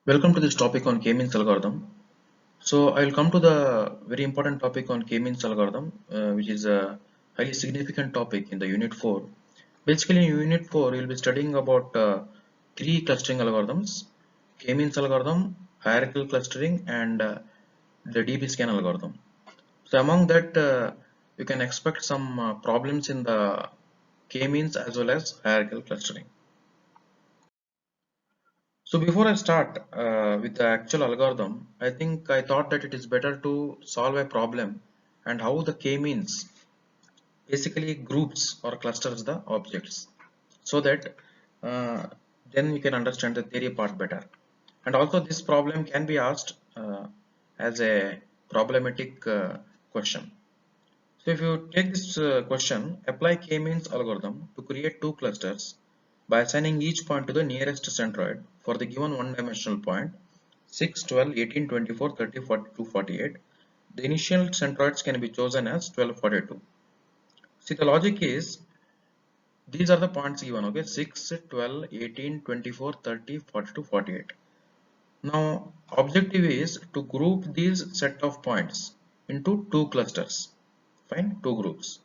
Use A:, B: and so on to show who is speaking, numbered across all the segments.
A: Welcome to this topic on K-means algorithm. So I'll come to the very important topic on K-means algorithm, which is a highly significant topic in the Unit 4. Basically, in Unit 4, you'll be studying about three clustering algorithms: K-means algorithm, hierarchical clustering, and the DB-scan algorithm. So among that, you can expect some problems in the K-means as well as hierarchical clustering. So before I start with the actual algorithm, I thought that it is better to solve a problem and how the k-means basically groups or clusters the objects so that uh, then you can understand the theory part better. And also this problem can be asked as a problematic question. So if you take this question, apply k-means algorithm to create two clusters by assigning each point to the nearest centroid for the given one-dimensional point 6, 12, 18, 24, 30, 42, 48. The initial centroids can be chosen as 12, 42. See, the logic is these are the points given, okay, 6, 12, 18, 24, 30, 42, 48. Now, objective is to group these set of points into two clusters. Fine, two groups.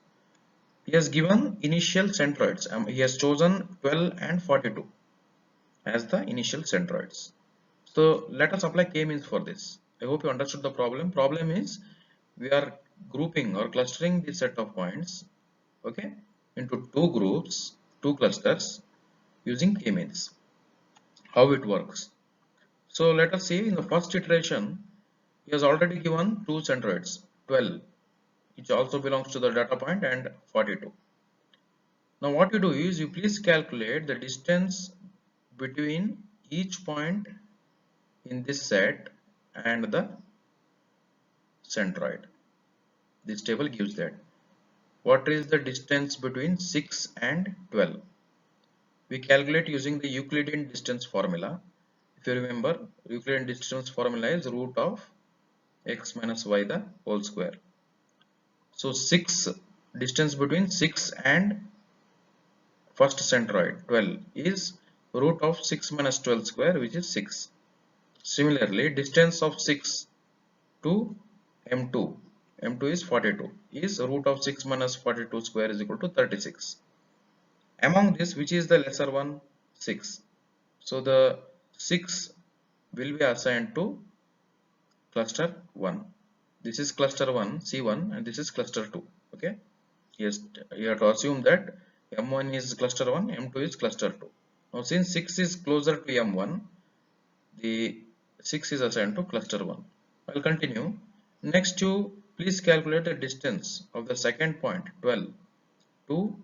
A: He has given initial centroids. He has chosen 12 and 42 as the initial centroids. So let us apply k-means for this. I hope you understood the problem. Problem is we are grouping or clustering this set of points, okay, into two groups, two clusters using k-means. How it works. So let us see in the first iteration, he has already given two centroids, 12, which also belongs to the data point, and 42. Now what you do is you please calculate the distance between each point in this set and the centroid. This table gives that. What is the distance between 6 and 12? We calculate using the Euclidean distance formula. If you remember, Euclidean distance formula is root of x minus y the whole square. So 6, distance between 6 and first centroid 12 is root of 6 minus 12 square, which is 6. Similarly, distance of 6 to m2, m2 is 42, is root of 6 minus 42 square is equal to 36. Among this, which is the lesser one? 6. So the 6 will be assigned to cluster 1. This is cluster 1, C1, and this is cluster 2. Okay. Yes, you have to assume that M1 is cluster 1, M2 is cluster 2. Now, since 6 is closer to M1, the 6 is assigned to cluster 1. I'll continue. Next, you please calculate the distance of the second point 12 to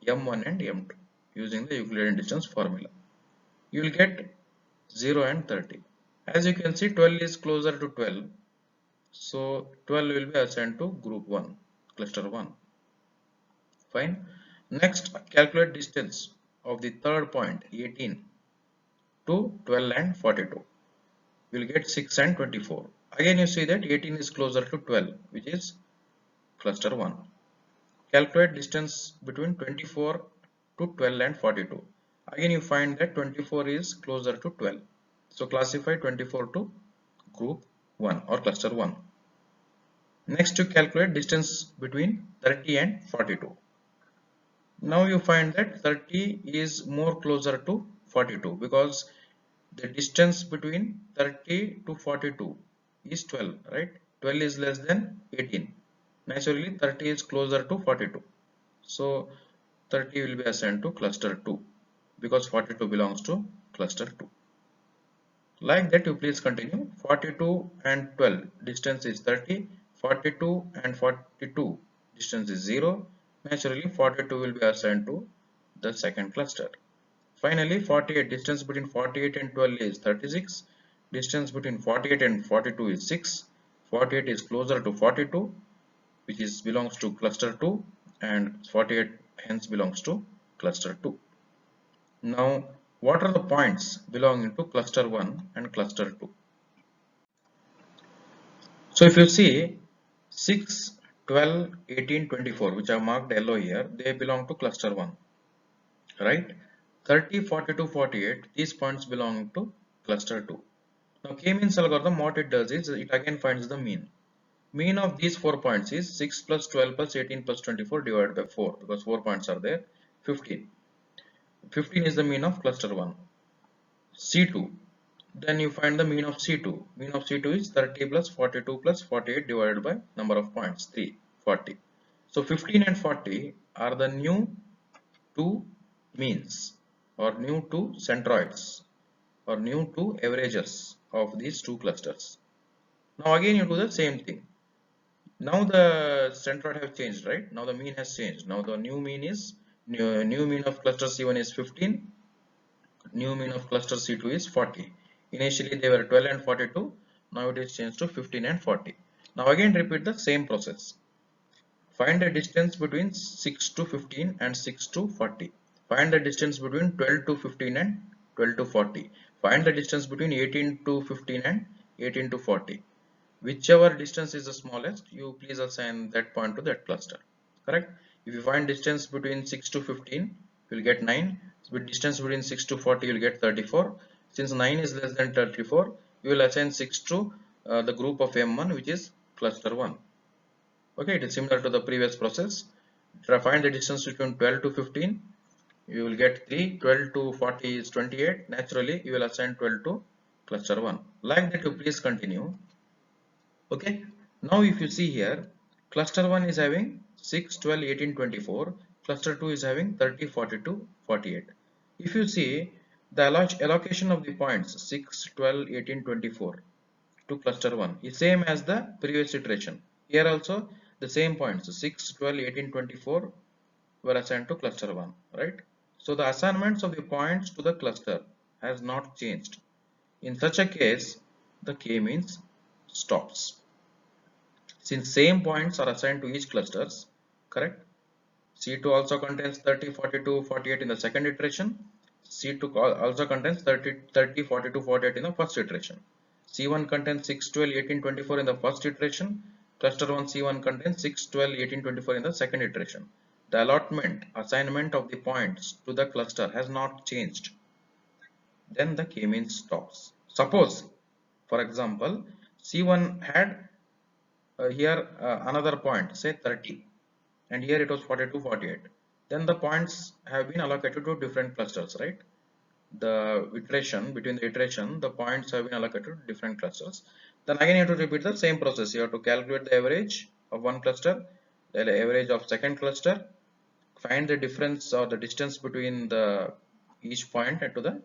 A: M1 and M2 using the Euclidean distance formula. You will get 0 and 30. As you can see, 12 is closer to 12. So 12 will be assigned to group 1, cluster 1. Fine. Next, calculate distance of the third point 18 to 12 and 42. We will get 6 and 24. Again, you see that 18 is closer to 12, which is cluster 1. Calculate distance between 24 to 12 and 42. Again, you find that 24 is closer to 12. So classify 24 to group 1 or cluster 1. Next, you calculate distance between 30 and 42. Now you find that 30 is more closer to 42 because the distance between 30 to 42 is 12, right? 12 is less than 18. Naturally, 30 is closer to 42. So 30 will be assigned to cluster 2 because 42 belongs to cluster 2. Like that, you please continue. 42 and 12 distance is 30. 42 and 42 distance is 0. Naturally, 42 will be assigned to the second cluster. Finally, 48 distance between 48 and 12 is 36. Distance between 48 and 42 is 6. 48 is closer to 42, which is belongs to cluster 2, and 48 hence belongs to cluster 2. Now, what are the points belonging to cluster 1 and cluster 2? So if you see 6, 12, 18, 24, which are marked yellow here, they belong to cluster 1, right? 30, 42, 48, these points belong to cluster 2. Now K-means algorithm, what it does is it again finds the mean. Mean of these 4 points is 6 plus 12 plus 18 plus 24 divided by 4, because 4 points are there, 15. 15 is the mean of cluster 1. C2. Then you find the mean of C2. Mean of C2 is 30 plus 42 plus 48 divided by number of points, 3, 40. So 15 and 40 are the new two means, or new two centroids, or new two averages of these two clusters. Now again you do the same thing. Now the centroid have changed, right? Now the mean has changed. Now the new mean is new mean of cluster C1 is 15. New mean of cluster C2 is 40. Initially they were 12 and 42. Now it is changed to 15 and 40. Now again repeat the same process. Find the distance between 6 to 15 and 6 to 40. Find the distance between 12 to 15 and 12 to 40. Find the distance between 18 to 15 and 18 to 40. Whichever distance is the smallest, you please assign that point to that cluster. Correct? If you find distance between 6 to 15, you will get 9. With distance between 6 to 40, you will get 34. Since 9 is less than 34, you will assign 6 to the group of M1, which is cluster 1. Okay, it is similar to the previous process. To find the distance between 12 to 15, you will get 3. 12 to 40 is 28. Naturally, you will assign 12 to cluster 1. Like that, you please continue. Okay, now if you see here, cluster 1 is having 6, 12, 18, 24. Cluster 2 is having 30, 42, 48. If you see the allocation of the points 6, 12, 18, 24 to cluster 1 is same as the previous iteration. Here also the same points 6, 12, 18, 24 were assigned to cluster 1, right? So the assignments of the points to the cluster has not changed. In such a case, the k-means stops. Since same points are assigned to each clusters, correct? C2 also contains 30, 42, 48 in the second iteration. C2 also contains 30, 30, 42, 48 in the first iteration. C1 contains 6, 12, 18, 24 in the first iteration. Cluster 1 C1 contains 6, 12, 18, 24 in the second iteration. The assignment of the points to the cluster has not changed. Then the k-means stops. Suppose, for example, C1 had here another point, say 30, and here it was 42, 48. Then the points have been allocated to different clusters, right? The iteration, between the iteration, the points have been allocated to different clusters. Then again you have to repeat the same process. You have to calculate the average of one cluster, the average of second cluster, find the difference or the distance between the each point and to the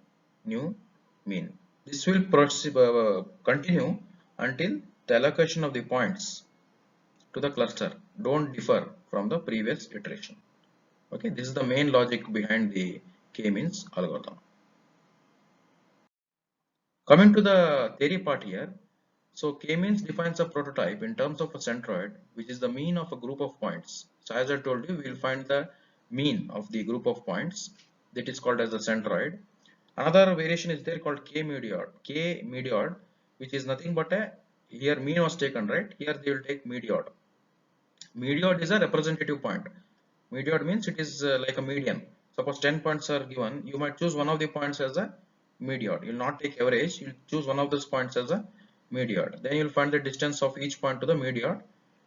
A: new mean. This will continue until the allocation of the points to the cluster don't differ from the previous iteration. Okay, this is the main logic behind the k-means algorithm. Coming to the theory part here, so k-means defines a prototype in terms of a centroid, which is the mean of a group of points. So as I told you, we will find the mean of the group of points, that is called as the centroid. Another variation is there called k-mediod. K-mediod, which is nothing but a, here mean was taken, right? Here they will take mediod. Mediod is a representative point. Mediod means it is like a median. Suppose 10 points are given, you might choose one of the points as a mediod. You will not take average, you will choose one of those points as a mediod. Then you will find the distance of each point to the mediod,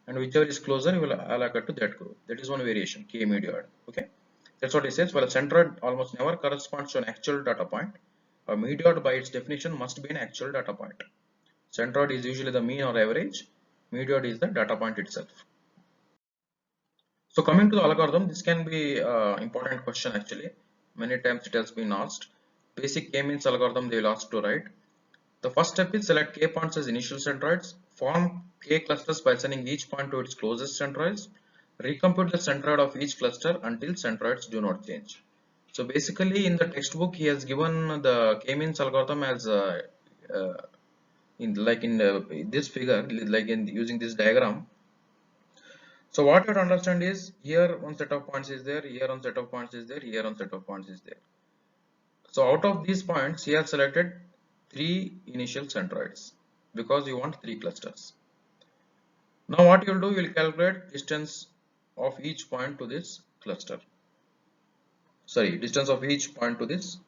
A: and whichever is closer you will allocate to that group. That is one variation, k mediod. Okay, that's what it says. Well, a centroid almost never corresponds to an actual data point. A mediod by its definition must be an actual data point. Centroid is usually the mean or average. Mediod is the data point itself. So coming to the algorithm, this can be important question actually. Many times it has been asked. Basic k-means algorithm they will ask to write. The first step is select k points as initial centroids. Form k clusters by assigning each point to its closest centroids. Recompute the centroid of each cluster until centroids do not change. So basically in the textbook he has given the k-means algorithm as in like in this figure, like in using this diagram. So what you have to understand is here one set of points is there, here one set of points is there, here one set of points is there. So out of these points, he has selected 3 initial centroids because you want 3 clusters. Now what you will do, you will calculate distance of each point to this cluster. Sorry, distance of each point to this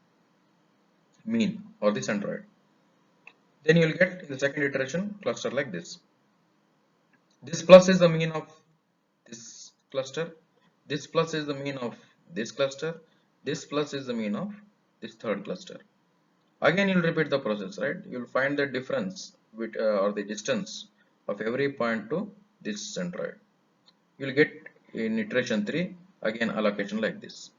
A: mean or the centroid. Then you will get in the second iteration cluster like this. This plus is the mean of this cluster. This plus is the mean of this cluster. This plus is the mean of this third cluster. Again, you'll repeat the process, right? You'll find the difference with or the distance of every point to this centroid. You'll get in iteration 3 again allocation like this.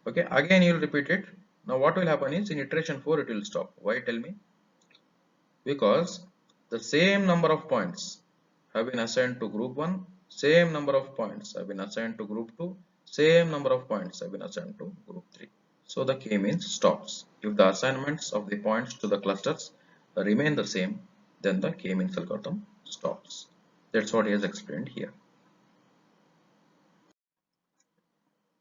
A: Okay, again you'll repeat it. Now what will happen is in iteration 4 it will stop. Why, tell me? Because the same number of points have been assigned to group 1, same number of points have been assigned to group 2, same number of points have been assigned to group 3. So the k-means stops. If the assignments of the points to the clusters remain the same, then the k-means algorithm stops. That's what he has explained here.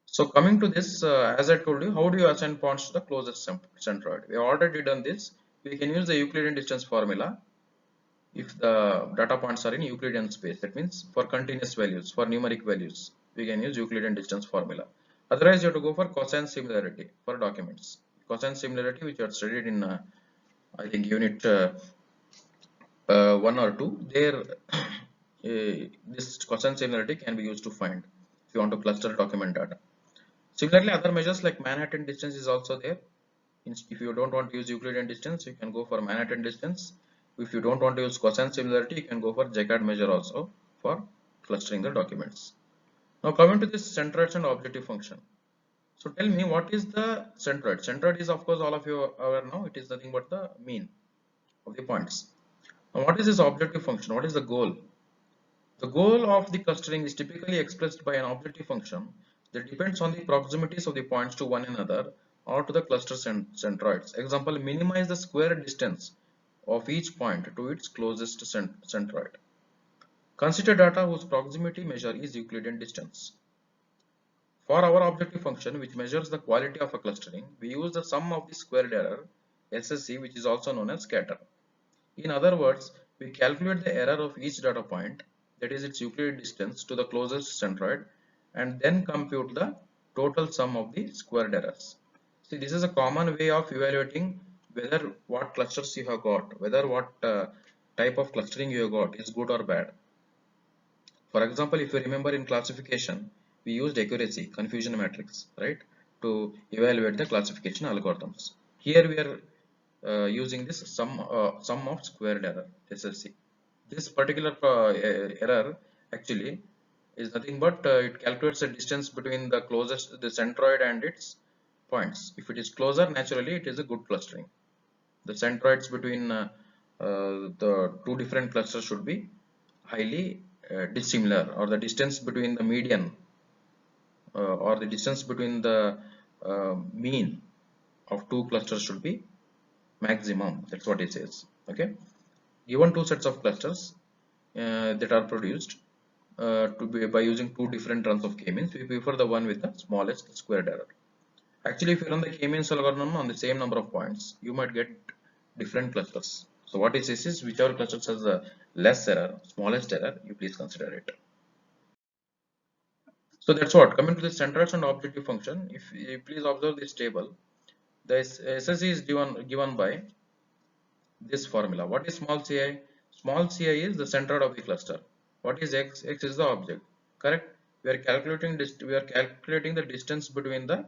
A: So coming to this, as I told you, how do you assign points to the closest centroid? We have already done this. We can use the Euclidean distance formula if the data points are in Euclidean space. That means for continuous values, for numeric values, we can use Euclidean distance formula. Otherwise, you have to go for cosine similarity for documents. Cosine similarity, which you have studied in, I think, unit 1 or 2. There, this cosine similarity can be used to find if you want to cluster document data. Similarly, other measures like Manhattan distance is also there. If you don't want to use Euclidean distance, you can go for Manhattan distance. If you don't want to use cosine similarity, you can go for Jaccard measure also for clustering the documents. Now coming to this centroids and objective function. So tell me, what is the centroid? Centroid is, of course, all of you are aware now, it is nothing but the mean of the points. Now what is this objective function? What is the goal? The goal of the clustering is typically expressed by an objective function that depends on the proximities of the points to one another or to the cluster centroids. Example, minimize the square distance of each point to its closest centroid. Consider data whose proximity measure is Euclidean distance. For our objective function, which measures the quality of a clustering, we use the sum of the squared error, SSE, which is also known as scatter. In other words, we calculate the error of each data point, that is its Euclidean distance, to the closest centroid, and then compute the total sum of the squared errors. See, this is a common way of evaluating whether what clusters you have got, whether what type of clustering you have got is good or bad. For example, if you remember in classification, we used accuracy, confusion matrix, right, to evaluate the classification algorithms. Here we are using this sum of squared error, SSE. This particular error actually is nothing but it calculates the distance between the closest, the centroid and its points. If it is closer, naturally it is a good clustering. The centroids between the two different clusters should be highly dissimilar, or the distance between the median or the distance between the mean of two clusters should be maximum. That's what it says. Okay, given two sets of clusters that are produced to be by using two different runs of k-means, we prefer the one with the smallest squared error. Actually, if you run the k-means algorithm on the same number of points, you might get different clusters. So what it says is whichever cluster has the less error, smallest error, you please consider it. So that's what. Coming to the centroids and objective function, if you please observe this table, the SSE is given by this formula. What is small ci? Small ci is the centroid of the cluster. What is x? X is the object. Correct? We are calculating the distance between the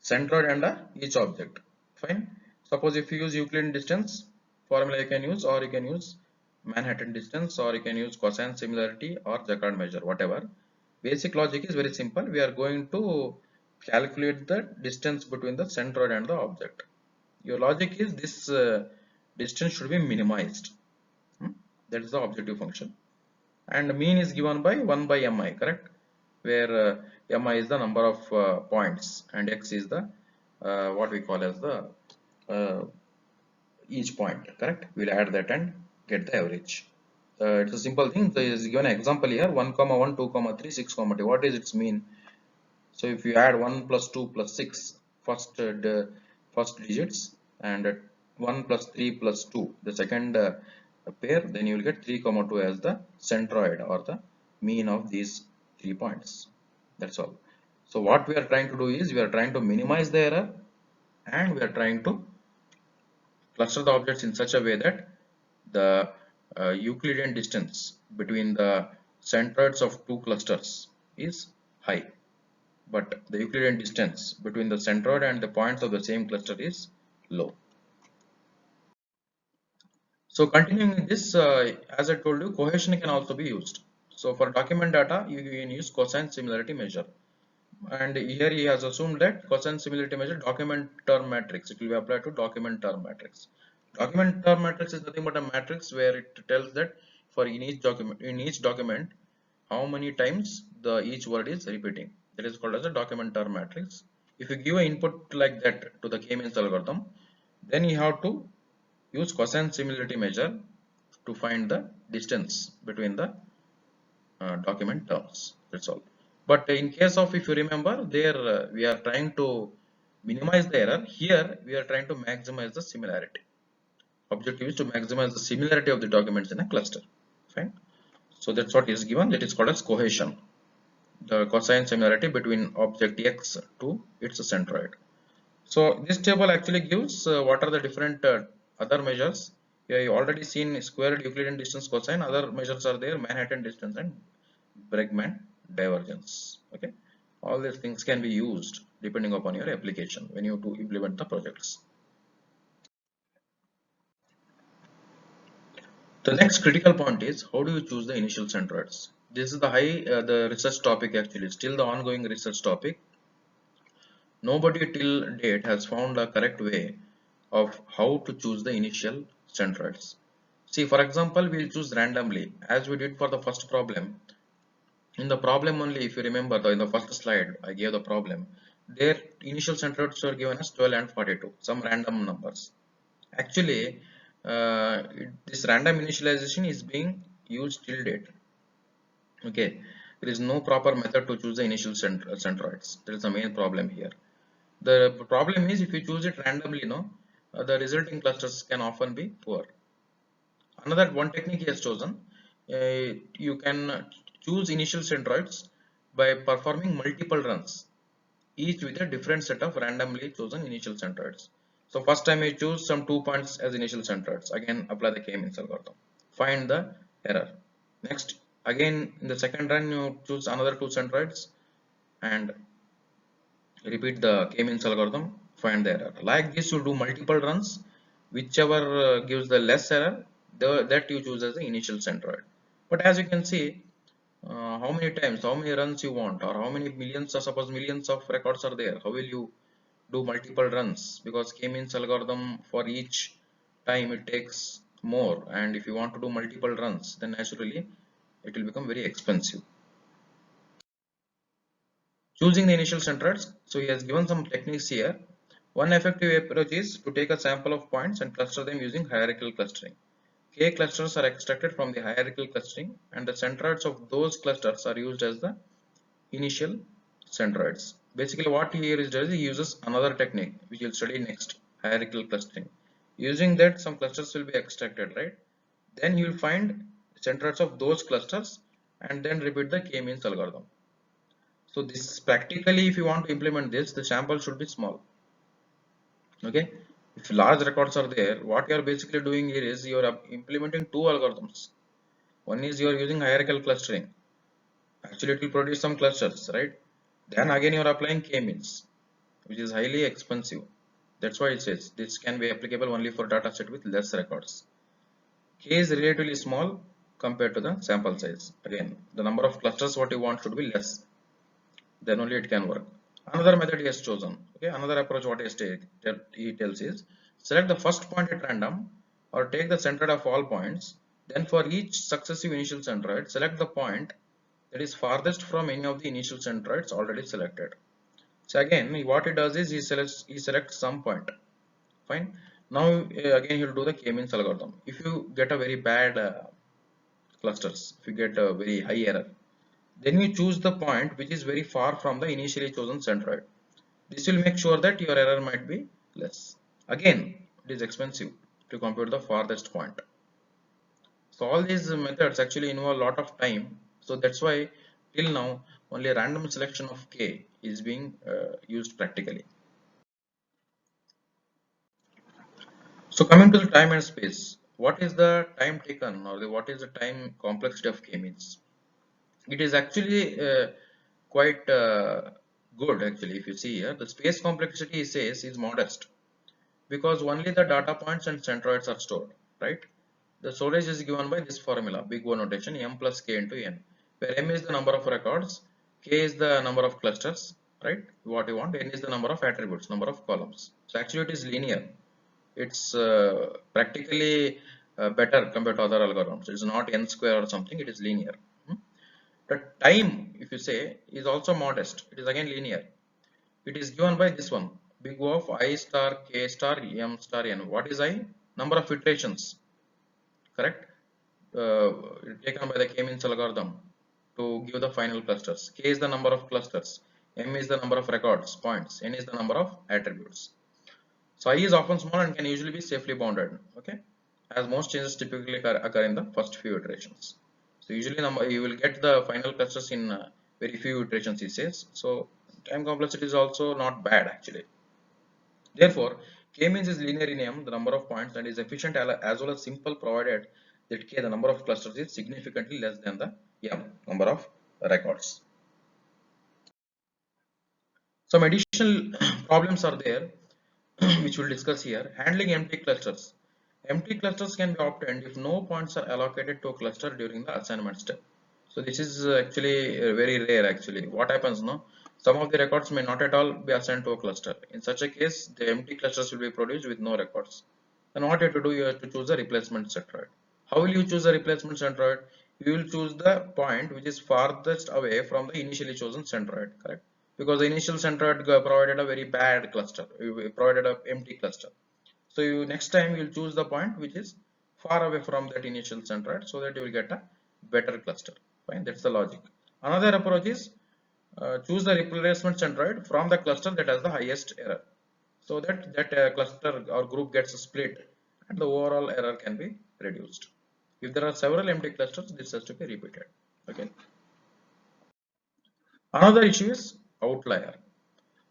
A: centroid and each object. Fine. Suppose if you use Euclidean distance formula, you can use, or you can use Manhattan distance, or you can use cosine similarity or Jaccard measure, whatever. Basic logic is very simple. We are going to calculate the distance between the centroid and the object. Your logic is this distance should be minimized. That is the objective function. And mean is given by 1 by mi, correct? Where mi is the number of points and x is the what we call as the uh, each point, correct? We'll add that and get the average. It's a simple thing. There is given an example here: 1 comma 1, 2 comma 3, 6 comma 2. What is its mean? So if you add 1 plus 2 plus 6, the first digits, and 1 plus 3 plus 2, the second pair, then you will get 3 comma 2 as the centroid or the mean of these 3 points. That's all. So what we are trying to do is we are trying to minimize the error, and we are trying to cluster the objects in such a way that the Euclidean distance between the centroids of two clusters is high, but the Euclidean distance between the centroid and the points of the same cluster is low. So continuing with this, as I told you, cohesion can also be used. So for document data, you can use cosine similarity measure. And here he has assumed that cosine similarity measure document term matrix. It will be applied to document term matrix. Document term matrix is nothing but a matrix where it tells that for in each document, how many times the each word is repeating. That is called as a document term matrix. If you give an input like that to the k-means algorithm, then you have to use cosine similarity measure to find the distance between the document terms. That's all. But in case of, if you remember, there we are trying to minimize the error. Here we are trying to maximize the similarity. Objective is to maximize the similarity of the documents in a cluster. Fine. So that's what is given. That is called as cohesion. The cosine similarity between object X to its centroid. So this table actually gives what are the different other measures. Here you already seen squared Euclidean distance cosine. Other measures are there: Manhattan distance and Bregman divergence. Okay, all these things can be used depending upon your application when you to implement the projects. The next critical point is how do you choose the initial centroids? This is the research topic actually, still the ongoing research topic. Nobody till date has found a correct way of how to choose the initial centroids. See, for example, we'll choose randomly as we did for the first problem. In the problem only, if you remember, in the first slide, I gave the problem. Their initial centroids were given as 12 and 42, some random numbers. Actually, this random initialization is being used till date. Okay, there is no proper method to choose the initial centroids. That is the main problem here. The problem is if you choose it randomly, the resulting clusters can often be poor. Another one technique he has chosen, you can choose initial centroids by performing multiple runs, each with a different set of randomly chosen initial centroids. So first time you choose some 2 points as initial centroids, again apply the k-means algorithm, find the error. Next, again in the second run you choose another 2 centroids and repeat the k-means algorithm, find the error. Like this you do multiple runs, whichever gives the less error, that you choose as the initial centroid. But as you can see, how many times, how many runs you want, or how many millions, or suppose millions of records are there, how will you do multiple runs? Because k-means algorithm for each time it takes more, and if you want to do multiple runs, then naturally it will become very expensive. Choosing the initial centroids, so he has given some techniques here. One effective approach is to take a sample of points and cluster them using hierarchical clustering. K clusters are extracted from the hierarchical clustering and the centroids of those clusters are used as the initial centroids. Basically what he here is does, he uses another technique which we'll study next, hierarchical clustering. Using that some clusters will be extracted, right? Then you will find centroids of those clusters and then repeat the k-means algorithm. So this practically, if you want to implement this, the sample should be small. Okay. If large records are there, what you are basically doing here is you are implementing two algorithms. One is you are using hierarchical clustering. Actually, it will produce some clusters, right? Then again you are applying k-means, which is highly expensive. That's why it says this can be applicable only for data set with less records. K is relatively small compared to the sample size. Again, the number of clusters what you want should be less. Then only it can work. Another method he has chosen. Okay, another approach what he tells is select the first point at random or take the centroid of all points. Then for each successive initial centroid, select the point that is farthest from any of the initial centroids already selected. So again, what he does is he selects some point. Fine. Now again he will do the k-means algorithm. If you get a very bad clusters, if you get a very high error, then you choose the point which is very far from the initially chosen centroid. This will make sure that your error might be less. Again, it is expensive to compute the farthest point. So all these methods actually involve a lot of time. So that's why till now only a random selection of k is being used practically. So coming to the time and space, what is the time taken or what is the time complexity of k-means? It is actually quite good actually. If you see here, the space complexity says is modest because only the data points and centroids are stored, right? The storage is given by this formula, big O notation, m plus k into n, where m is the number of records, k is the number of clusters, right? What you want, n is the number of attributes, number of columns. So actually it is linear. It's practically better compared to other algorithms. It's not n square or something, it is linear. Hmm? The time, if you say, is also modest. It is again linear. It is given by this one, big O of I star k star m star n. What is I? Number of iterations, correct? uh, Taken by the k-means algorithm to give the final clusters. K is the number of clusters, m is the number of records points, n is the number of attributes. So I is often small and can usually be safely bounded, okay, as most changes typically occur in the first few iterations. So usually you will get the final clusters in very few iterations, he says. So time complexity is also not bad actually. Therefore, k-means is linear in M, the number of points, and is efficient as well as simple, provided that k, the number of clusters, is significantly less than the M, number of records. Some additional problems are there which we'll discuss here. Handling empty clusters. Empty clusters can be obtained if no points are allocated to a cluster during the assignment step. So this is actually very rare actually. What happens now? Some of the records may not at all be assigned to a cluster. In such a case, the empty clusters will be produced with no records. Then what you have to do, you have to choose a replacement centroid. How will you choose a replacement centroid? You will choose the point which is farthest away from the initially chosen centroid, correct? Because the initial centroid provided a very bad cluster, provided an empty cluster. So you next time you will choose the point which is far away from that initial centroid so that you will get a better cluster. Fine, that's the logic. Another approach is choose the replacement centroid from the cluster that has the highest error, so that cluster or group gets split and the overall error can be reduced. If there are several empty clusters, this has to be repeated. Okay. Another issue is outlier.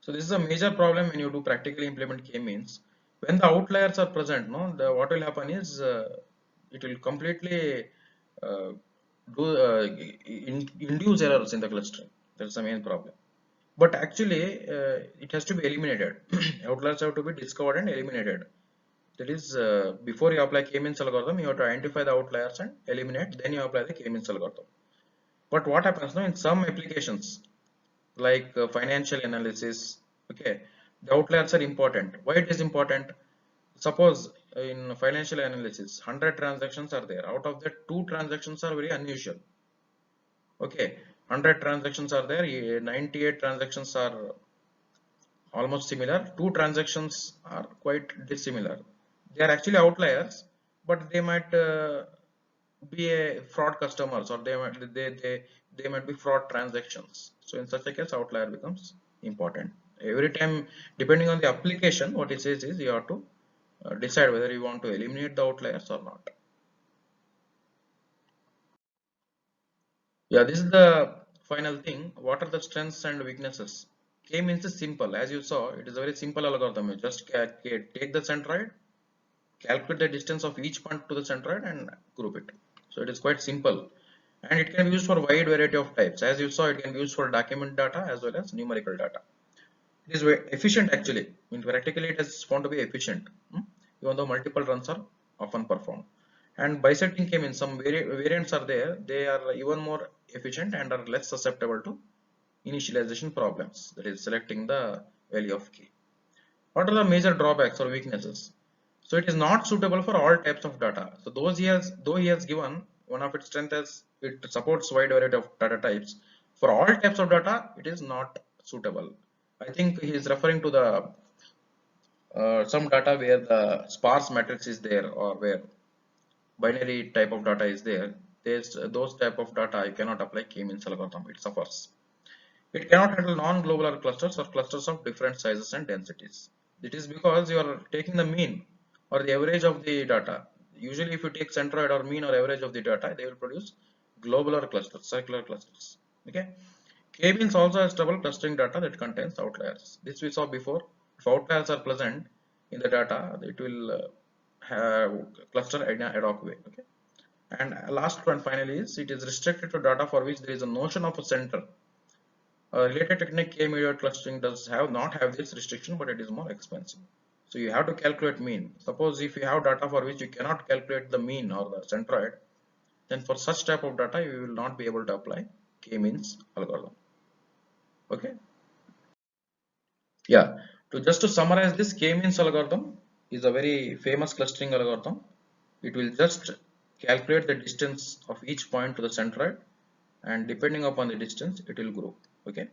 A: So this is a major problem when you do practically implement k-means. When the outliers are present, no, what will happen is it will completely uh, induce errors in the clustering. That's the main problem. But actually, it has to be eliminated. Outliers have to be discovered and eliminated. That is, before you apply k-means algorithm, you have to identify the outliers and eliminate. Then you apply the k-means algorithm. But what happens now in some applications, like financial analysis, okay, the outliers are important. Why it is important? Suppose in financial analysis 100 transactions are there, out of that 2 transactions are very unusual, okay, 100 transactions are there, 98 transactions are almost similar, 2 transactions are quite dissimilar. They are actually outliers, but they might be a fraud customers, or they might be fraud transactions. So in such a case, outlier becomes important. Every time, depending on the application, what it says is you have to decide whether you want to eliminate the outliers or not. Yeah, this is the final thing. What are the strengths and weaknesses? K means is simple. As you saw, it is a very simple algorithm. You just take the centroid, calculate the distance of each point to the centroid, and group it. So it is quite simple, and it can be used for wide variety of types. As you saw, it can be used for document data as well as numerical data. It is very efficient actually. In practically, it is found to be efficient, even though multiple runs are often performed. And bisecting k-means, some variants are there. They are even more efficient and are less susceptible to initialization problems. That is selecting the value of k. What are the major drawbacks or weaknesses? So it is not suitable for all types of data. So though he has given one of its strengths as it supports wide variety of data types, for all types of data it is not suitable. I think he is referring to the some data where the sparse matrix is there, or where binary type of data is there. There's those type of data you cannot apply k-means algorithm. It suffers. It cannot handle non-globular clusters or clusters of different sizes and densities. It is because you are taking the mean or the average of the data. Usually if you take centroid or mean or average of the data, they will produce globular clusters, circular clusters. Okay. K-means also has trouble clustering data that contains outliers. This we saw before. If outliers are present in the data, it will cluster in an ad hoc way. Okay. And last one finally is it is restricted to data for which there is a notion of a center. A related technique k-media clustering does not have this restriction, but it is more expensive. So you have to calculate mean. Suppose if you have data for which you cannot calculate the mean or the centroid, then for such type of data you will not be able to apply k-means algorithm. Okay. Yeah. To summarize this, k-means algorithm is a very famous clustering algorithm. It will just calculate the distance of each point to the centroid, and depending upon the distance it will grow. Okay.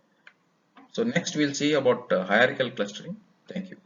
A: So next we'll see about hierarchical clustering. Thank you.